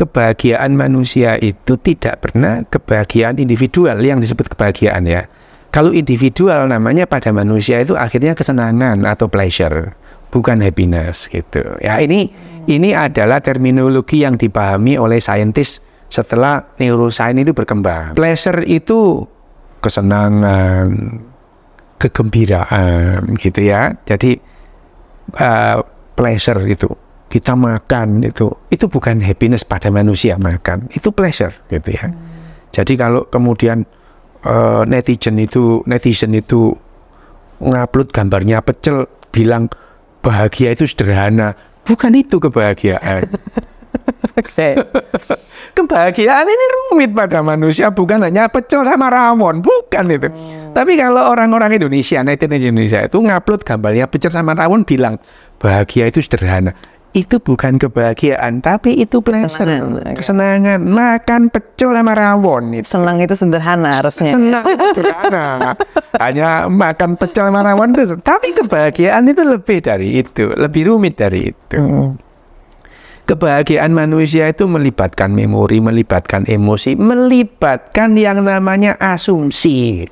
kebahagiaan manusia itu tidak pernah kebahagiaan individual yang disebut kebahagiaan ya. Kalau individual namanya pada manusia itu akhirnya kesenangan atau pleasure, bukan happiness gitu. Ya ini adalah terminologi yang dipahami oleh saintis setelah neuroscience itu berkembang. Pleasure itu kesenangan, kegembiraan gitu ya. Jadi pleasure itu kita makan itu bukan happiness pada manusia makan, itu pleasure gitu ya. Jadi kalau kemudian netizen itu ngupload gambarnya pecel bilang bahagia itu sederhana, bukan itu kebahagiaan. Kebahagiaan ini rumit pada manusia, bukan hanya pecel sama rawon, bukan itu. Tapi kalau orang-orang Indonesia, netizen Indonesia itu ngupload gambarnya pecel sama rawon bilang bahagia itu sederhana. Itu bukan kebahagiaan, tapi itu pleasure, kesenangan. Makan pecel sama rawon. Senang itu sederhana harusnya. Senang itu sederhana. Hanya makan pecel sama rawon itu. Tapi kebahagiaan itu lebih dari itu, lebih rumit dari itu. Kebahagiaan manusia itu melibatkan memori, melibatkan emosi, melibatkan yang namanya asumsi.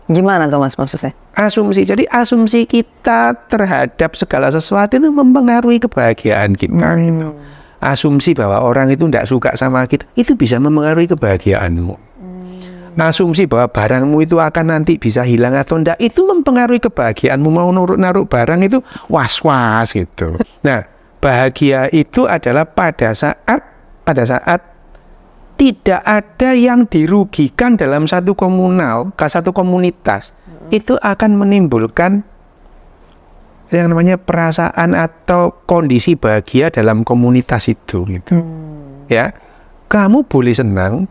Gimana tuh Mas maksudnya? Asumsi, jadi asumsi kita terhadap segala sesuatu itu mempengaruhi kebahagiaan kita. Gitu. Asumsi bahwa orang itu tidak suka sama kita, itu bisa mempengaruhi kebahagiaanmu. Asumsi bahwa barangmu itu akan nanti bisa hilang atau tidak, itu mempengaruhi kebahagiaanmu. Mau naruh barang itu was-was gitu. Nah, bahagia itu adalah pada saat tidak ada yang dirugikan dalam satu komunitas. Itu akan menimbulkan yang namanya perasaan atau kondisi bahagia dalam komunitas itu gitu. Ya. Kamu boleh senang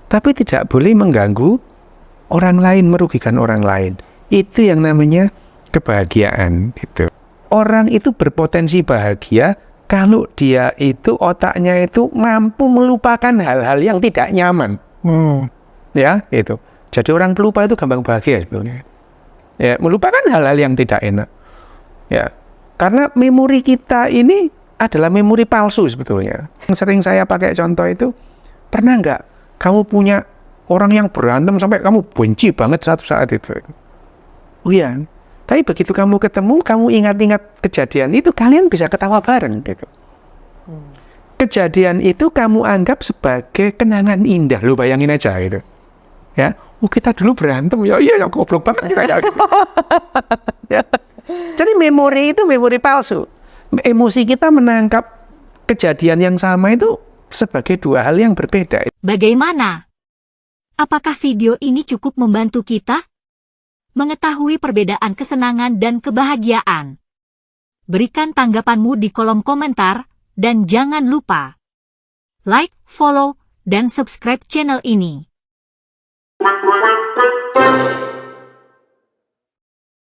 tapi tidak boleh mengganggu orang lain, merugikan orang lain. Itu yang namanya kebahagiaan gitu. Orang itu berpotensi bahagia kalau dia itu otaknya itu mampu melupakan hal-hal yang tidak nyaman. Ya, itu. Jadi orang pelupa itu gampang bahagia sebetulnya. Ya, melupakan hal-hal yang tidak enak. Ya. Karena memori kita ini adalah memori palsu sebetulnya. Sering saya pakai contoh itu, pernah nggak kamu punya orang yang berantem sampai kamu benci banget satu saat itu? Oh iya. Tapi begitu kamu ketemu, kamu ingat-ingat kejadian itu, kalian bisa ketawa bareng gitu. Kejadian itu kamu anggap sebagai kenangan indah, lo bayangin aja gitu. Ya, kita dulu berantem, ya goblok banget kayak gitu. Ya. Jadi memori itu memori palsu. Emosi kita menangkap kejadian yang sama itu sebagai dua hal yang berbeda. Bagaimana? Apakah video ini cukup membantu kita mengetahui perbedaan kesenangan dan kebahagiaan? Berikan tanggapanmu di kolom komentar, dan jangan lupa like, follow, dan subscribe channel ini.